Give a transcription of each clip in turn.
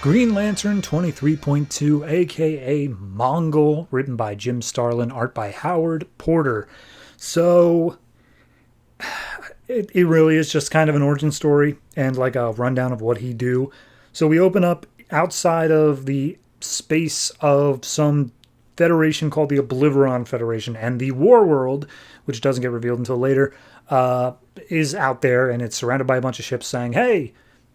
Green Lantern 23.2, aka Mongul, written by Jim Starlin, art by Howard Porter. So, it really is just kind of an origin story and like a rundown of what he do. So we open up outside of the space of some federation called the Oblivion Federation, and the War World, which doesn't get revealed until later, is out there, and it's surrounded by a bunch of ships saying, hey,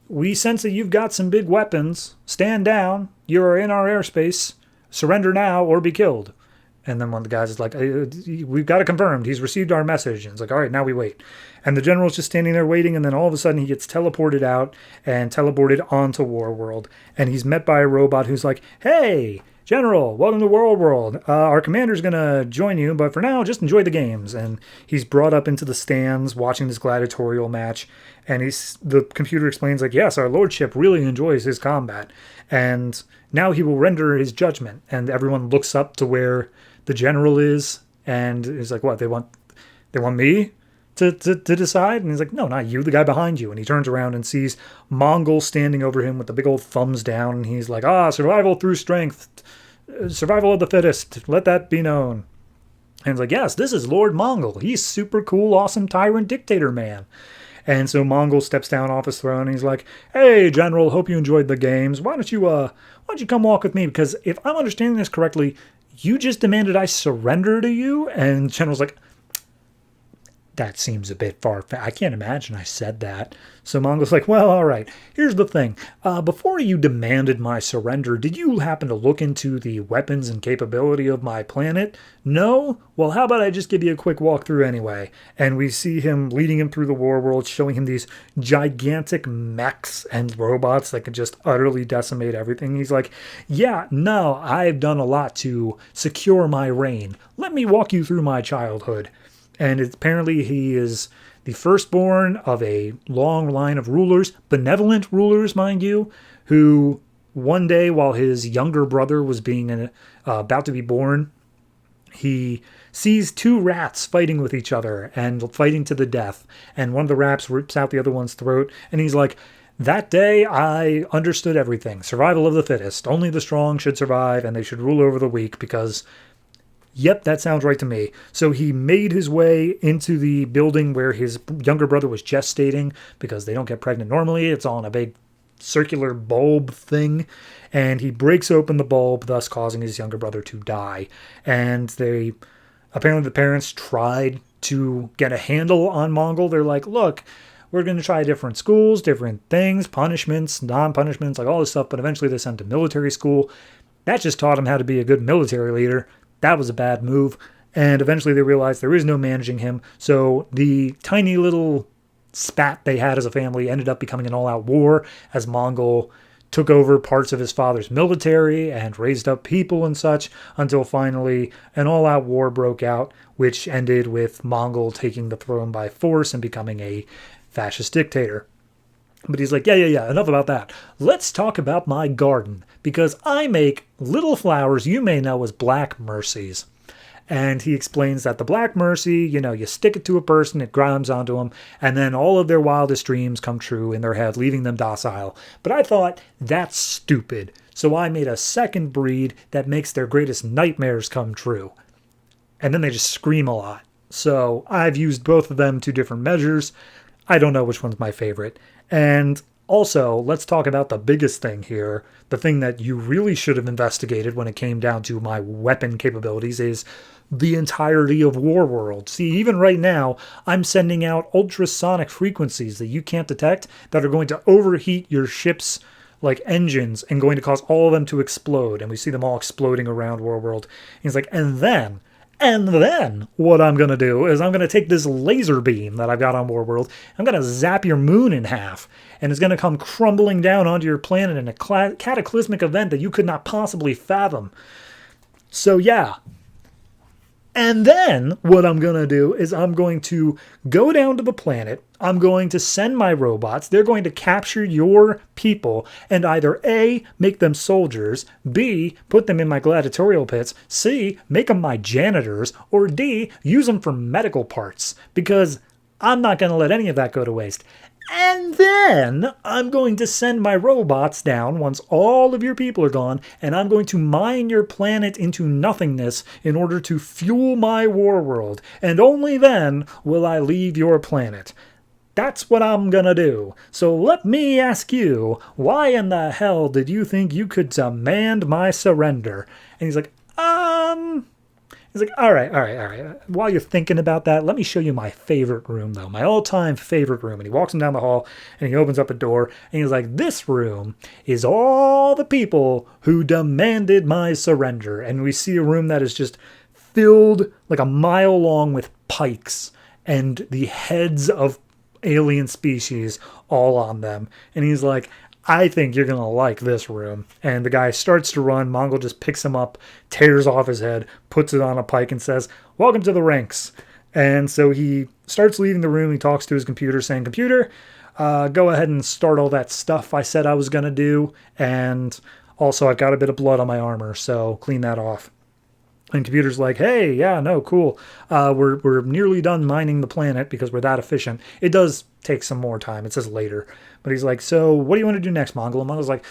we sense that you've got some big weapons. Stand down. You're in our airspace. Surrender now or be killed. And then one of the guys is like, we've got it confirmed. He's received our message. And it's like, all right, now we wait. And the general's just standing there waiting. And then all of a sudden he gets teleported out and teleported onto War World. And he's met by a robot who's like, hey, General, welcome to War World. Our commander's going to join you, but for now, just enjoy the games. And he's brought up into the stands watching this gladiatorial match. And the computer explains, like, yes, our lordship really enjoys his combat. And now he will render his judgment. And everyone looks up to where the general is. And he's like, what, they want me to decide? And he's like, no, not you, the guy behind you. And he turns around and sees Mongul standing over him with the big old thumbs down. And he's like, survival through strength. Survival of the fittest. Let that be known. And it's like, yes, this is Lord Mongul. He's super cool, awesome tyrant dictator man. And so Mongul steps down off his throne and he's like, hey, General, hope you enjoyed the games. Why don't you come walk with me? Because if I'm understanding this correctly, you just demanded I surrender to you? And General's like, that seems a bit far-fetched. I can't imagine I said that. So Mongul's like, well, all right. Here's the thing. Before you demanded my surrender, did you happen to look into the weapons and capability of my planet? No? Well, how about I just give you a quick walkthrough anyway? And we see him leading him through the war world, showing him these gigantic mechs and robots that can just utterly decimate everything. He's like, yeah, no, I've done a lot to secure my reign. Let me walk you through my childhood. And apparently he is the firstborn of a long line of rulers, benevolent rulers, mind you, who one day while his younger brother was being about to be born, he sees two rats fighting with each other and fighting to the death. And one of the rats rips out the other one's throat. And he's like, that day I understood everything. Survival of the fittest. Only the strong should survive and they should rule over the weak because... Yep, that sounds right to me. So he made his way into the building where his younger brother was gestating because they don't get pregnant normally. It's on a big circular bulb thing. And he breaks open the bulb, thus causing his younger brother to die. And apparently the parents tried to get a handle on Mongul. They're like, look, we're going to try different schools, different things, punishments, non-punishments, like all this stuff. But eventually they sent him to military school. That just taught him how to be a good military leader. That was a bad move, and eventually they realized there is no managing him, so the tiny little spat they had as a family ended up becoming an all-out war as Mongul took over parts of his father's military and raised up people and such until finally an all-out war broke out, which ended with Mongul taking the throne by force and becoming a fascist dictator. But he's like, yeah, enough about that. Let's talk about my garden, because I make little flowers you may know as black mercies. And he explains that the black mercy, you stick it to a person, it grounds onto them, and then all of their wildest dreams come true in their head, leaving them docile. But I thought, that's stupid. So I made a second breed that makes their greatest nightmares come true. And then they just scream a lot. So I've used both of them to different measures. I don't know which one's my favorite. And also, let's talk about the biggest thing here. The thing that you really should have investigated when it came down to my weapon capabilities is the entirety of War World. See, even right now, I'm sending out ultrasonic frequencies that you can't detect that are going to overheat your ship's engines and going to cause all of them to explode. And we see them all exploding around War World. And he's like, and then what I'm going to do is I'm going to take this laser beam that I've got on War World. I'm going to zap your moon in half. And it's going to come crumbling down onto your planet in a cataclysmic event that you could not possibly fathom. So yeah. And then what I'm going to do is I'm going to go down to the planet. I'm going to send my robots. They're going to capture your people and either A, make them soldiers, B, put them in my gladiatorial pits, C, make them my janitors, or D, use them for medical parts. Because I'm not going to let any of that go to waste. And then I'm going to send my robots down once all of your people are gone, and I'm going to mine your planet into nothingness in order to fuel my war world. And only then will I leave your planet. That's what I'm gonna do. So let me ask you, why in the hell did you think you could demand my surrender? And he's like, He's like, all right, all right, all right. While you're thinking about that, let me show you my favorite room, though. My all-time favorite room. And he walks him down the hall, and he opens up a door, and he's like, this room is all the people who demanded my surrender. And we see a room that is just filled like a mile long with pikes and the heads of alien species all on them. And he's like, I think you're going to like this room. And the guy starts to run. Mongul just picks him up, tears off his head, puts it on a pike and says, welcome to the ranks. And so he starts leaving the room. He talks to his computer saying, computer, go ahead and start all that stuff I said I was going to do. And also I've got a bit of blood on my armor, so clean that off. And computer's like, hey, yeah, no, cool. We're nearly done mining the planet because we're that efficient. It does take some more time. It says later. But he's like, so what do you want to do next, Mongul? And Mongul's like,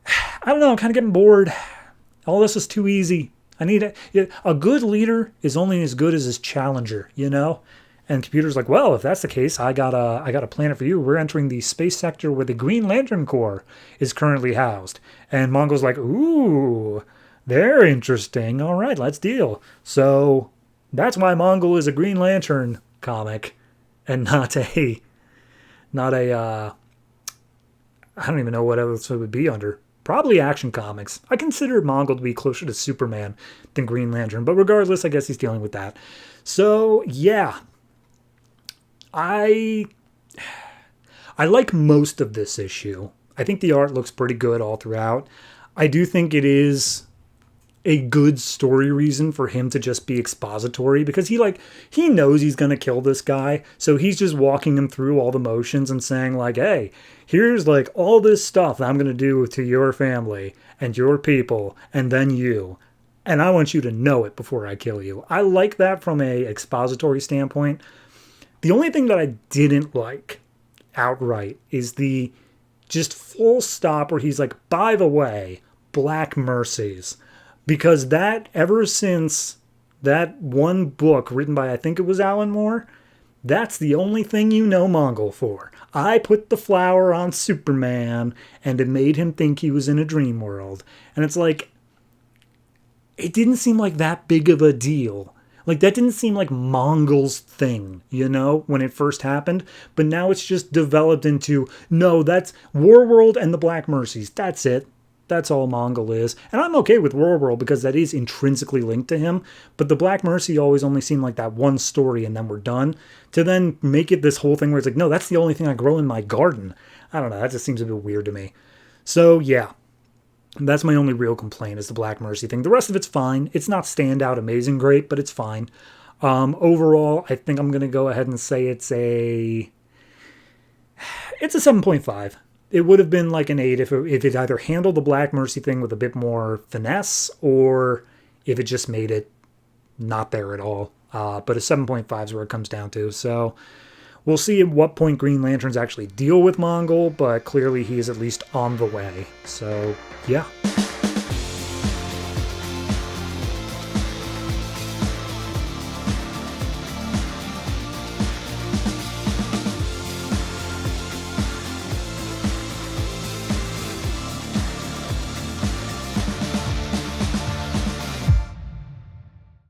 I don't know. I'm kind of getting bored. All this is too easy. I need a good leader is only as good as his challenger, you know? And computer's like, well, if that's the case, I got a planet for you. We're entering the space sector where the Green Lantern Corps is currently housed. And Mongul's like, ooh, they're interesting. All right, let's deal. So that's why Mongul is a Green Lantern comic and not a I don't even know what else it would be under. Probably Action Comics. I consider Mongul to be closer to Superman than Green Lantern, but regardless, I guess he's dealing with that. So yeah, I like most of this issue. I think the art looks pretty good all throughout. I do think it is a good story reason for him to just be expository because he knows he's going to kill this guy. So he's just walking him through all the motions and saying like, hey, here's like all this stuff that I'm going to do to your family and your people and then you. And I want you to know it before I kill you. I like that from a expository standpoint. The only thing that I didn't like outright is the just full stop where he's like, by the way, Black Mercies. Because that, ever since that one book written by, I think it was Alan Moore, that's the only thing you know Mongul for. I put the flower on Superman, and it made him think he was in a dream world. And it's like, it didn't seem like that big of a deal. Like, that didn't seem like Mongul's thing, you know, when it first happened. But now it's just developed into, no, that's Warworld and the Black Mercies. That's it. That's all Mongul is. And I'm okay with Warworld because that is intrinsically linked to him. But the Black Mercy always only seemed like that one story and then we're done. To then make it this whole thing where it's like, no, that's the only thing I grow in my garden. I don't know. That just seems a bit weird to me. So, yeah. That's my only real complaint is the Black Mercy thing. The rest of it's fine. It's not standout amazing great, but it's fine. Overall, I think I'm going to go ahead and say it's a 7.5. It would have been like an 8 if it either handled the Black Mercy thing with a bit more finesse or if it just made it not there at all. But a 7.5 is where it comes down to. So we'll see at what point Green Lanterns actually deal with Mongul, but clearly he is at least on the way. So, yeah.